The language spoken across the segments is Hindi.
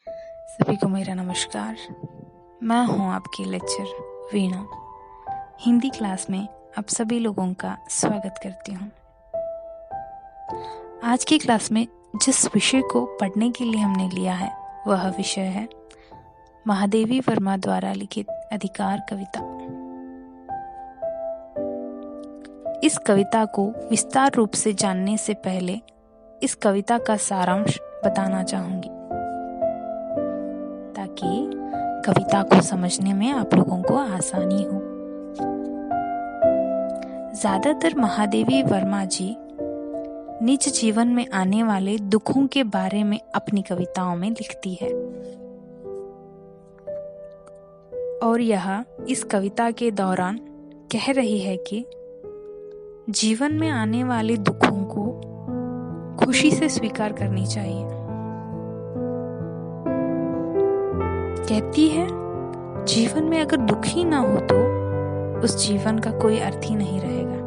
सभी को मेरा नमस्कार। मैं हूं आपकी लेक्चर वीणा। हिंदी क्लास में आप सभी लोगों का स्वागत करती हूं। आज की क्लास में जिस विषय को पढ़ने के लिए हमने लिया है वह विषय है महादेवी वर्मा द्वारा लिखित अधिकार कविता। इस कविता को विस्तार रूप से जानने से पहले इस कविता का सारांश बताना चाहूंगी ताकि कविता को समझने में आप लोगों को आसानी हो। ज्यादातर महादेवी वर्मा जी निज जीवन में आने वाले दुखों के बारे में अपनी कविताओं में लिखती है और यह इस कविता के दौरान कह रही है कि जीवन में आने वाले दुखों को खुशी से स्वीकार करनी चाहिए। कहती है जीवन में अगर दुख ही ना हो तो उस जीवन का कोई अर्थ ही नहीं रहेगा।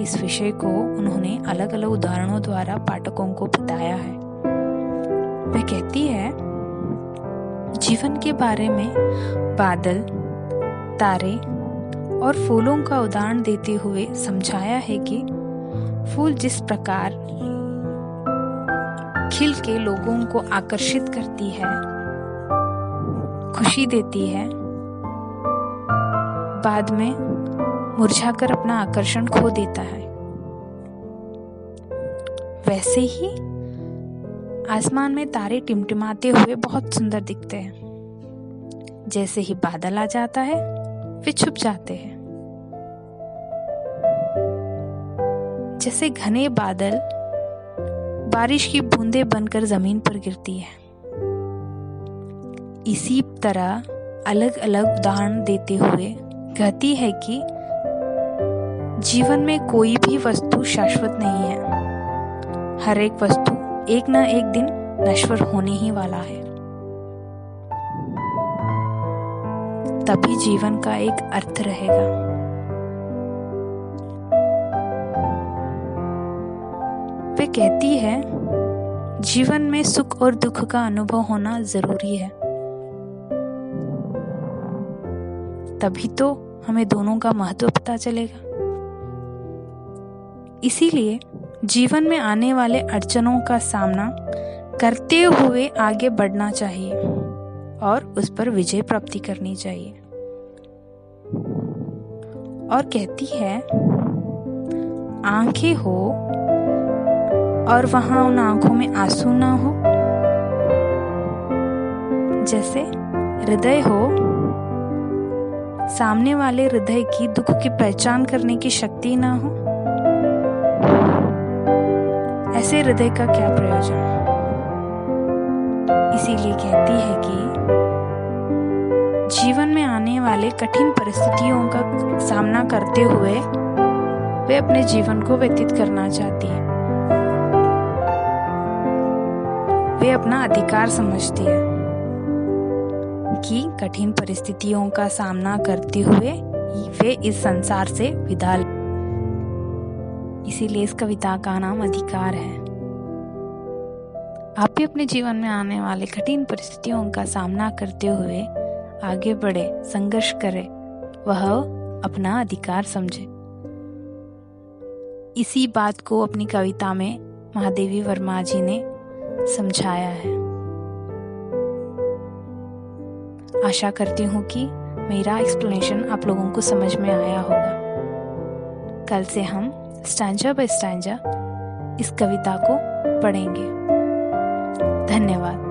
इस विषय को उन्होंने अलग अलग उदाहरणों द्वारा पाठकों को बताया है। वह कहती है जीवन के बारे में बादल, तारे और फूलों का उदाहरण देते हुए समझाया है कि फूल जिस प्रकार खिल के लोगों को आकर्षित करती है, खुशी देती है, बाद में मुरझाकर अपना आकर्षण खो देता है, वैसे ही आसमान में तारे टिमटिमाते हुए बहुत सुंदर दिखते हैं। जैसे ही बादल आ जाता है वे छुप जाते हैं। जैसे घने बादल बारिश की बूंदें बनकर जमीन पर गिरती है, इसी तरह अलग अलग उदाहरण देते हुए कहती है कि जीवन में कोई भी वस्तु शाश्वत नहीं है। हर एक वस्तु एक ना एक दिन नश्वर होने ही वाला है। तभी जीवन का एक अर्थ रहेगा। वे कहती है जीवन में सुख और दुख का अनुभव होना जरूरी है, तभी तो हमें दोनों का महत्व पता चलेगा। इसीलिए जीवन में आने वाले अड़चनों का सामना करते हुए आगे बढ़ना चाहिए और उस पर विजय प्राप्ति करनी चाहिए। और कहती है आंखें हो और वहां उन आंखों में आंसू ना हो, जैसे हृदय हो, सामने वाले हृदय की दुख की पहचान करने की शक्ति ना हो, ऐसे हृदय का क्या प्रयोजन। इसीलिए कहती है कि जीवन में आने वाले कठिन परिस्थितियों का सामना करते हुए वे अपने जीवन को व्यतीत करना चाहती है। वे अपना अधिकार समझती है कि कठिन परिस्थितियों का सामना करते हुए वे इस संसार से विदा। इसीलिए इस कविता का नाम अधिकार है। आप भी अपने जीवन में आने वाले कठिन परिस्थितियों का सामना करते हुए आगे बढ़े, संघर्ष करे, वह अपना अधिकार समझे। इसी बात को अपनी कविता में महादेवी वर्मा जी ने समझाया है। आशा करती हूँ कि मेरा एक्सप्लेनेशन आप लोगों को समझ में आया होगा। कल से हम स्टैंजा बाय स्टैंजा इस कविता को पढ़ेंगे। धन्यवाद।